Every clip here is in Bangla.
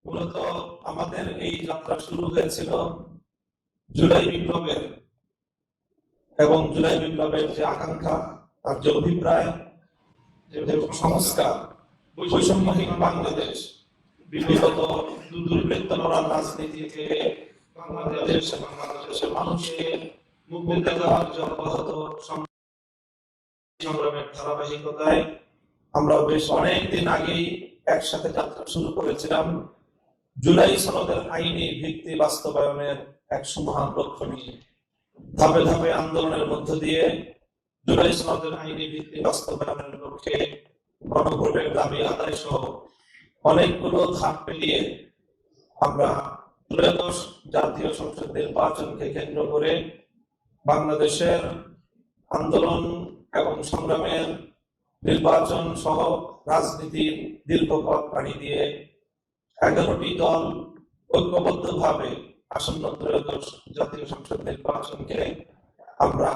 মূলত আমাদের এই যাত্রা শুরু হয়েছিল জুলাই বিপ্লবের এবং জুলাই বিপ্লবের যে আকাঙ্ক্ষা, তার যে অভিপ্রায়, যে সংস্কার, বৈষম্যহীন বাংলাদেশ, বিগত দুর্বৃত্তরা রাজনীতি থেকে বাংলাদেশের মানুষকে মুক্তি দেওয়ার যে অব্যাহত সংগ্রামের ধারাবাহিকতায় আমরা বেশ অনেকদিন আগেই একসাথে যাত্রা শুরু করেছিলাম জুলাই সনদের আইনি ভিত্তি বাস্তবায়নের এক সুমহান লক্ষ্য নিয়ে। ধাপে ধাপে আন্দোলনের মধ্য দিয়ে জুলাই সনদের আইনি ভিত্তি বাস্তবায়নের লক্ষ্যে গণভোটের দাবি আদায় সহ অনেকগুলো ধাপ পেরিয়ে আমরা ত্রয়োদশ জাতীয় সংসদ নির্বাচনকে কেন্দ্র করে বাংলাদেশের আন্দোলন এবং সংগ্রামের নির্বাচন সহ রাজনীতির দীর্ঘ পথ পাড়ি দিয়ে 11টি দল ঐক্যবদ্ধভাবে আসন্ন ত্রয়োদশ জাতীয় সংসদ নির্বাচনকে আমরা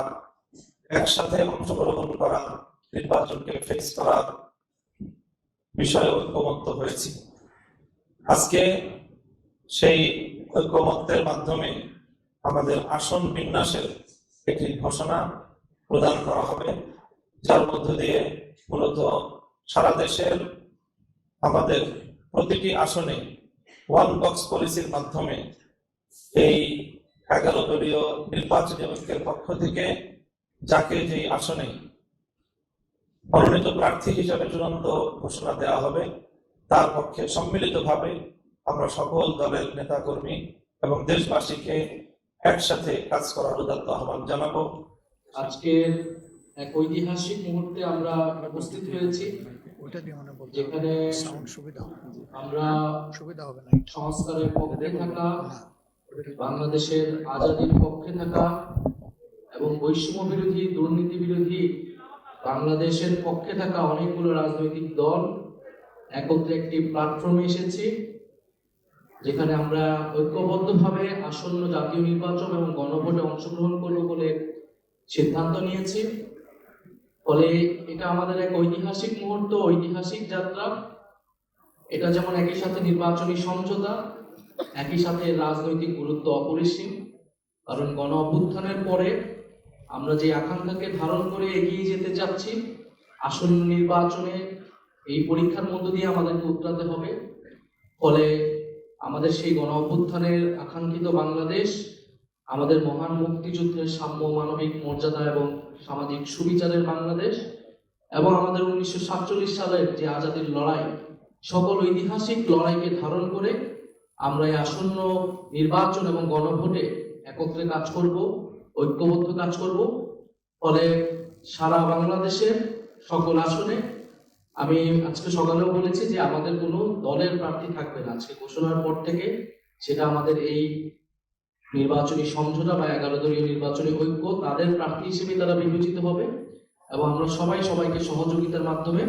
একসাথে অংশগ্রহণ করার, নির্বাচনকে ফেস করার বিষয়ে ঐক্যমত্য হয়েছি। আজকে সেই ঐক্যমত্যের মাধ্যমে আমাদের আসন বিন্যাসের একটি ঘোষণা প্রদান করা হবে, যার মধ্য দিয়ে মূলত সারা দেশের আমাদের প্রতিটি আসনে ওয়ান বক্স পলিসির মাধ্যমে এই 11 দলীয় নির্বাচনী ঐক্যের পক্ষ থেকে যাকে যেই আসনে মনোনীত প্রার্থী হিসাবে চূড়ান্ত ঘোষণা দেওয়া হবে, তার পক্ষে সম্মিলিতভাবে আমরা সকল দলের নেতা কর্মী এবং দেশবাসীকে একসাথে কাজ করার উদাত্ত আহ্বান জানাবো। আজকের এক ঐতিহাসিক মুহূর্তে আমরা উপস্থিত হয়েছি, যেখানে আমরা সংস্কারের পক্ষে থাকা, বাংলাদেশের আজাদীর পক্ষে থাকা এবং বৈষম্য বিরোধী, দুর্নীতি বিরোধী বাংলাদেশের পক্ষে থাকা অনেকগুলো রাজনৈতিক দল একত্রে একটি প্ল্যাটফর্মে এসেছি, যেখানে আমরা ঐক্যবদ্ধভাবে আসন্ন জাতীয় নির্বাচন এবং গণভোটে অংশগ্রহণ করব বলে সিদ্ধান্ত নিয়েছি। ফলে এটা আমাদের এক ঐতিহাসিক মুহূর্ত, ঐতিহাসিক যাত্রা। এটা যেমন একই সাথে নির্বাচনী সমঝোতা, একই সাথে রাজনৈতিক গুরুত্ব অপরিসীম। কারণ গণ অভ্যুত্থানের পরে আমরা যে আকাঙ্ক্ষাকে ধারণ করে এগিয়ে যেতে যাচ্ছি, আসন্ন নির্বাচনে এই পরীক্ষার মধ্য দিয়ে আমাদেরকে উতরাতে হবে। ফলে আমাদের সেই গণ অভ্যুত্থানের আকাঙ্ক্ষিত বাংলাদেশ, আমাদের মহান মুক্তিযুদ্ধের সাম্য, মানবিক মর্যাদা এবং সামাজিক সুবিচারের বাংলাদেশ, এবং আমাদের 1947 সালের যে আজাদীর লড়াই, সকল ঐতিহাসিক লড়াইকে ধারণ করে আমরা এই আসন্ন নির্বাচন এবং গণভোটে একত্রে কাজ করব, ঐক্যবদ্ধ কাজ করব। ফলে সারা বাংলাদেশের সকল আসনে, আমি আজকে সকালেও বলেছি যে আমাদের কোনো দলের প্রার্থী থাকবে না আজকে ঘোষণার পর থেকে। সেটা আমাদের এই নির্বাচনী সমঝোতা বা 11 দলীয় নির্বাচনী ঐক্য, তাদের প্রার্থী হিসেবে তারা বিবেচিত হবে এবং আমরা সবাই সবাইকে সহযোগিতার মাধ্যমে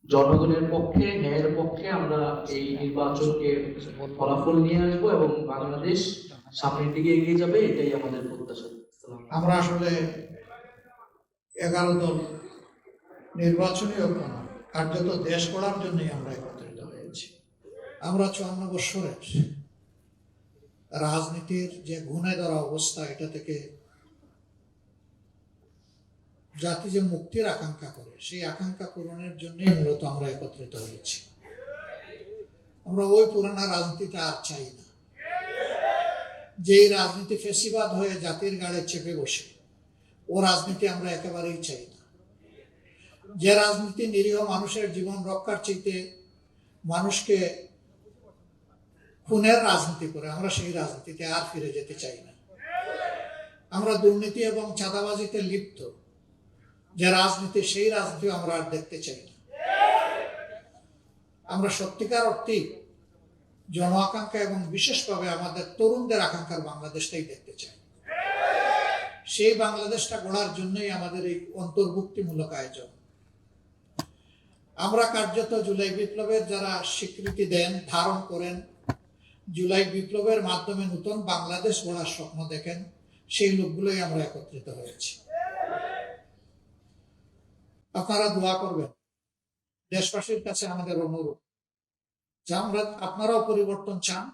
জনগণের পক্ষে, ন্যায়ের পক্ষে আমরা এই নির্বাচনকে ফলাফল নিয়ে আসবো এবং বাংলাদেশ সামনের দিকে এগিয়ে যাবে, এটাই আমাদের প্রত্যাশা। আমরা আসলে 11 দল নির্বাচনী ঐক্য কার্যত দেশ গড়ার জন্যই আমরা একত্রিত হয়েছি। আমরা 54 বৎসরের রাজনীতির যে ঘুণে ধরা অবস্থা, এটা থেকে জাতি যে মুক্তির আকাঙ্ক্ষা করে, সেই আকাঙ্ক্ষা পূরণের জন্যই মূলত আমরা একত্রিত হয়েছি। আমরা ওই পুরানা রাজনীতিটা আর চাই না, যেই রাজনীতি ফেসিবাদ হয়ে জাতির গাড়ে চেপে বসে, ও রাজনীতি আমরা একেবারেই চাই না। যে রাজনীতি নিরীহ মানুষের জীবন রক্ষার চাইতে মানুষকে খুনের রাজনীতি করে, আমরা সেই রাজনীতিতে আর ফিরে যেতে চাই না। আমরা দুর্নীতি এবং চাঁদাবাজিতে লিপ্ত যে রাজনীতি, সেই রাজনীতি আমরা আর দেখতে চাই না। আমরা সত্যিকার অর্থে জন আকাঙ্ক্ষা এবং বিশেষভাবে আমাদের তরুণদের আকাঙ্ক্ষার বাংলাদেশটাই দেখতে চাই। সেই বাংলাদেশটা গড়ার জন্যই আমাদের এই অন্তর্ভুক্তিমূলক আয়োজন। আমরা কার্যত জুলাই বিপ্লবের যারা স্বীকৃতি দেন, ধারণ করেন, জুলাই বিপ্লবের মাধ্যমে নতুন বাংলাদেশ গড়ার স্বপ্ন দেখেন, সেই লোকগুলোই আমরা একত্রিত হয়েছি। আপনারা দোয়া করবেন। দেশবাসীর কাছে আমাদের অনুরোধ, যে আমরা আপনারাও পরিবর্তন চান,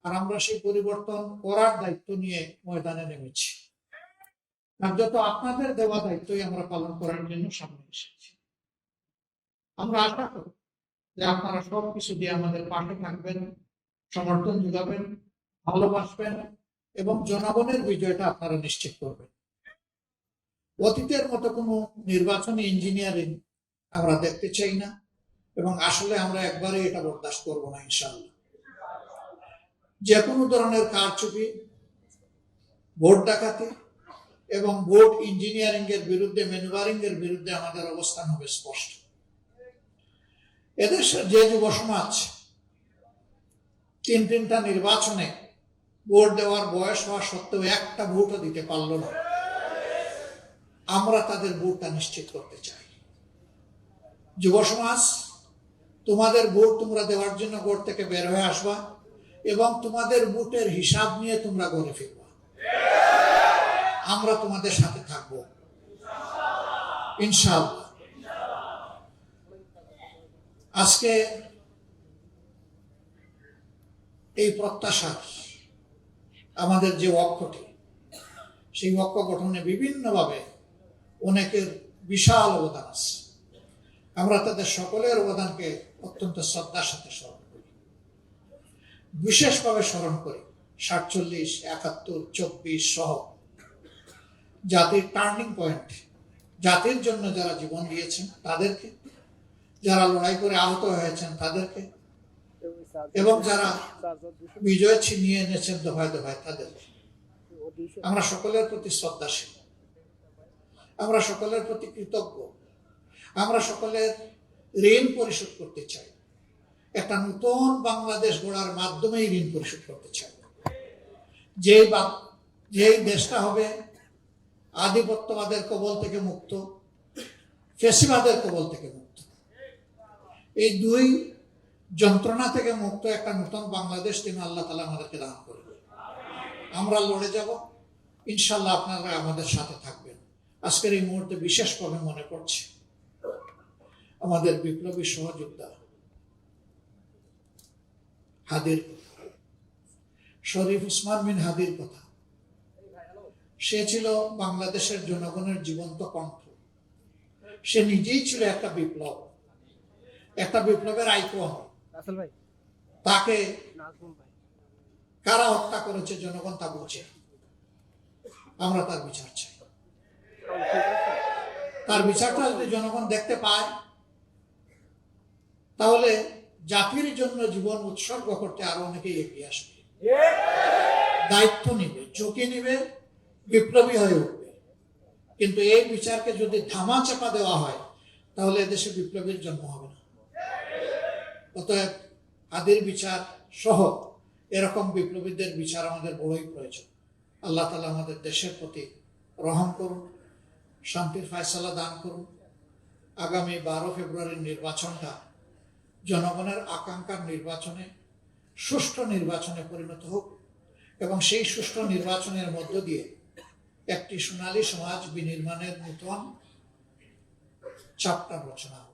আর আমরা সেই পরিবর্তন করার দায়িত্ব নিয়ে ময়দানে নেমেছি। কার্যত আপনাদের দেওয়া দায়িত্বই আমরা পালন করার জন্য সামনে এসেছি। আমরা আশা করি যে আপনারা সবকিছু দিয়ে আমাদের পাশে থাকবেন, সমর্থন যোগাবেন, ভালোবাসবেন এবং জনগণের বিজয়টা আপনারা নিশ্চিত করবেন। অতীতের মতো কোনো নির্বাচনী ইঞ্জিনিয়ারিং আমরা দেখতে চাই না, এবং আসলে আমরা একবারে এটা বরদাস্ত করবো না ইনশাআল্লাহ। যে কোনো ধরনের কারচুপি, ভোট ডাকাতি এবং ভোট ইঞ্জিনিয়ারিং এর বিরুদ্ধে, ম্যানুভারিং এর বিরুদ্ধে আমাদের অবস্থান হবে স্পষ্ট। এদেশের যে যুব সমাজ তিনটা নির্বাচনে ভোট দেওয়ার বয়স হওয়া সত্ত্বেও একটা ভোটও দিতে পারলো না, আমরা তাদের ভোটটা নিশ্চিত করতে চাই। যুব সমাজ, তোমাদের ভোট তোমরা দেওয়ার জন্য ঘর থেকে বের হয়ে আসবা এবং তোমাদের ভোটের হিসাব নিয়ে তোমরা ঘরে ফিরবা। আমরা তোমাদের সাথে থাকবো ইনশাআল্লাহ। আজকে এই প্রত্যাশা, আমাদের যে ঐক্যটি, সেই ঐক্য গঠনে বিভিন্নভাবে অনেকের বিশাল অবদান আছে। আমরা তাদের সকলের অবদানকে অত্যন্ত শ্রদ্ধার সাথে স্মরণ করি, বিশেষভাবে স্মরণ করি 47, 71, 24 সহ জাতির টার্নিং পয়েন্ট, জাতির জন্য যারা জীবন দিয়েছেন তাদেরকে, যারা লড়াই করে আহত হয়েছেন তাদেরকে, এবং যারা বিজয় ছিনিয়ে এনেছেন দফায় দফায় তাদেরকে। আমরা সকলের প্রতি শ্রদ্ধাশীল, আমরা সকলের প্রতি কৃতজ্ঞ, আমরা সকলের ঋণ পরিশোধ করতে চাই। একটা নতুন বাংলাদেশ গড়ার মাধ্যমেই ঋণ পরিশোধ করতে চাই, যেই দেশটা হবে আধিপত্যবাদের কবল থেকে মুক্ত, ফ্যাসিবাদের কবল থেকে মুক্ত, এই দুই যন্ত্রণা থেকে মুক্ত একটা নতুন বাংলাদেশ তিনি আল্লাহ তাআলা আমাদেরকে দান করবেন। আমরা লড়ে যাব ইনশাআল্লাহ, আপনারা আমাদের সাথে থাকবেন। আজকের এই মুহূর্তে বিশেষভাবে মনে পড়ছে আমাদের বিপ্লবী সহযোদ্ধা হাদির কথা, শরীফ উসমান বিন হাদির কথা। সে ছিল বাংলাদেশের জনগণের জীবন্ত কণ্ঠ। সে নিজেই ছিল একটা বিপ্লব, একটা বিপ্লবের আইকন। তাকে কারা হত্যা করেছে জনগণ তা বুঝে। আমরা তার বিচার চাই। তার বিচারটা যদি জনগণ দেখতে পায়, তাহলে জাতির জন্য জীবন উৎসর্গ করতে আরো অনেকেই এগিয়ে আসবে, দায়িত্ব নিবে, ঝুঁকি নিবে, বিপ্লবী হয়ে উঠবে। কিন্তু এই বিচারকে যদি ধামা চাপা দেওয়া হয়, তাহলে এদেশে বিপ্লবীর জন্ম হবে না। অতএব হাদির বিচার সহ এরকম বিপ্লবীদের বিচার আমাদের বড়ই প্রয়োজন। আল্লাহ তাআলা আমাদের দেশের প্রতি রহম করুন, শান্তির ফয়সালা দান করুন। আগামী 12 ফেব্রুয়ারির নির্বাচনটা জনগণের আকাঙ্ক্ষার নির্বাচনে, সুষ্ঠু নির্বাচনে পরিণত হোক, এবং সেই সুষ্ঠু নির্বাচনের মধ্য দিয়ে একটি সোনালী সমাজ বিনির্মাণের নতুন চ্যাপ্টার রচনা হোক।